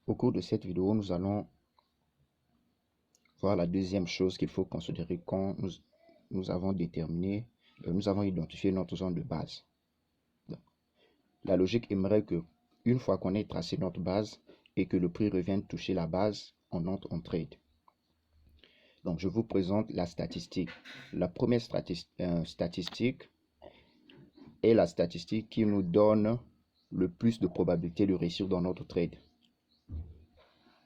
Au cours de cette vidéo, nous allons voir la deuxième chose qu'il faut considérer quand nous avons identifié notre zone de base. Donc, la logique aimerait que, une fois qu'on ait tracé notre base et que le prix revienne toucher la base, on entre en trade. Donc, je vous présente la statistique. La première statistique est la statistique qui nous donne le plus de probabilité de réussir dans notre trade,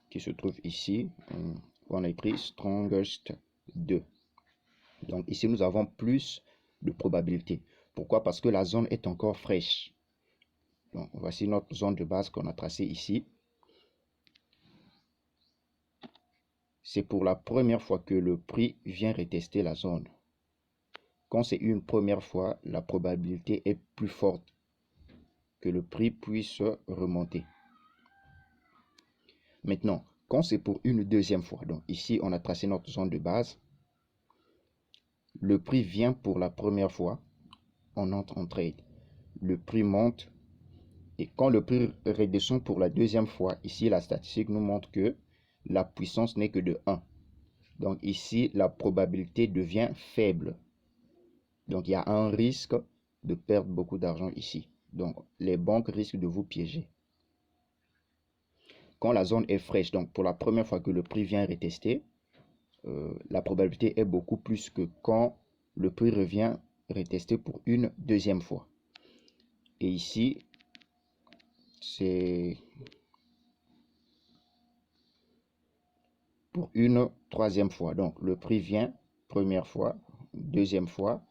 qui se trouve ici. On a écrit strongest 2. Donc ici, nous avons plus de probabilité. Pourquoi? Parce que la zone est encore fraîche. Donc voici notre zone de base qu'on a tracée ici. C'est pour la première fois que le prix vient retester la zone. Quand c'est une première fois, la probabilité est plus forte que le prix puisse remonter. Maintenant, quand c'est pour une deuxième fois, donc ici on a tracé notre zone de base, le prix vient pour la première fois, on entre en trade. Le prix monte et quand le prix redescend pour la deuxième fois, ici la statistique nous montre que la puissance n'est que de 1. Donc ici la probabilité devient faible. Donc il y a un risque de perdre beaucoup d'argent ici. Donc les banques risquent de vous piéger. Quand la zone est fraîche, donc pour la première fois que le prix vient retester, la probabilité est beaucoup plus que quand le prix revient retester pour une deuxième fois. Et ici, c'est pour une troisième fois. Donc le prix vient première fois, deuxième fois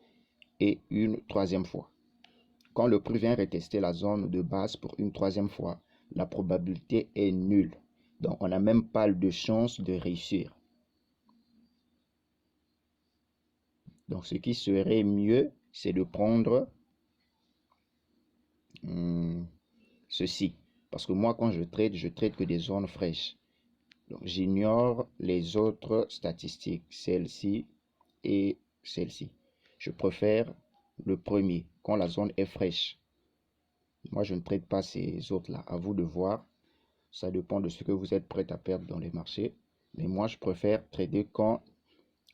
et une troisième fois. Quand le prix vient retester la zone de base pour une troisième fois, la probabilité est nulle. Donc on n'a même pas de chance de réussir. Donc ce qui serait mieux, c'est de prendre ceci. Parce que moi, quand je trade que des zones fraîches. Donc j'ignore les autres statistiques, celle-ci et celle-ci. Je préfère le premier, quand la zone est fraîche. Moi, je ne trade pas ces autres-là. À vous de voir. Ça dépend de ce que vous êtes prêt à perdre dans les marchés. Mais moi, je préfère trader quand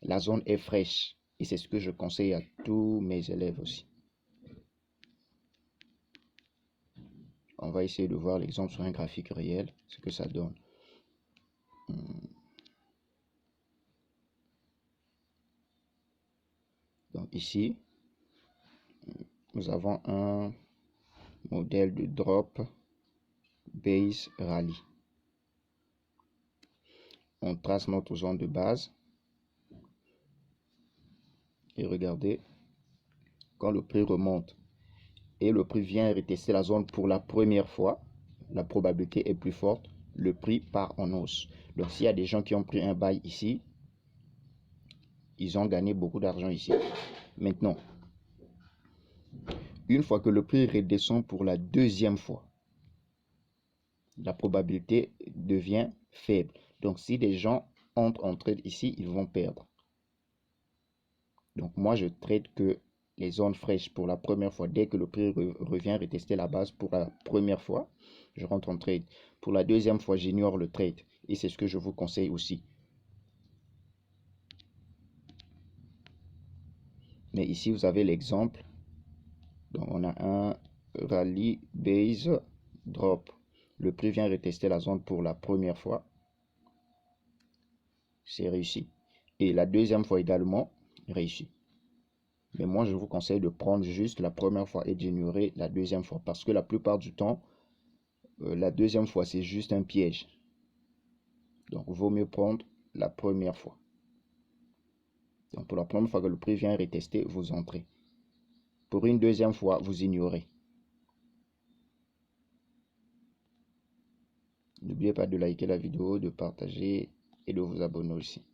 la zone est fraîche. Et c'est ce que je conseille à tous mes élèves aussi. On va essayer de voir l'exemple sur un graphique réel, ce que ça donne. Donc ici, nous avons un modèle de drop base rally. On trace notre zone de base. Et regardez, quand le prix remonte et le prix vient retester la zone pour la première fois, la probabilité est plus forte, le prix part en hausse. Donc s'il y a des gens qui ont pris un buy ici, ils ont gagné beaucoup d'argent ici. Maintenant, une fois que le prix redescend pour la deuxième fois, la probabilité devient faible. Donc si des gens entrent en trade ici, ils vont perdre. Donc moi, je trade que les zones fraîches pour la première fois. Dès que le prix revient retester la base pour la première fois, je rentre en trade. Pour la deuxième fois, j'ignore le trade. Et c'est ce que je vous conseille aussi. Mais ici, vous avez l'exemple. Donc on a un rally base drop. Le prix vient retester la zone pour la première fois. C'est réussi. Et la deuxième fois également, réussi. Mais moi, je vous conseille de prendre juste la première fois et d'ignorer la deuxième fois. Parce que la plupart du temps, la deuxième fois, c'est juste un piège. Donc, il vaut mieux prendre la première fois. Donc, pour la première fois que le prix vient retester, vous entrez. Pour une deuxième fois, vous ignorez. N'oubliez pas de liker la vidéo, de partager et de vous abonner aussi.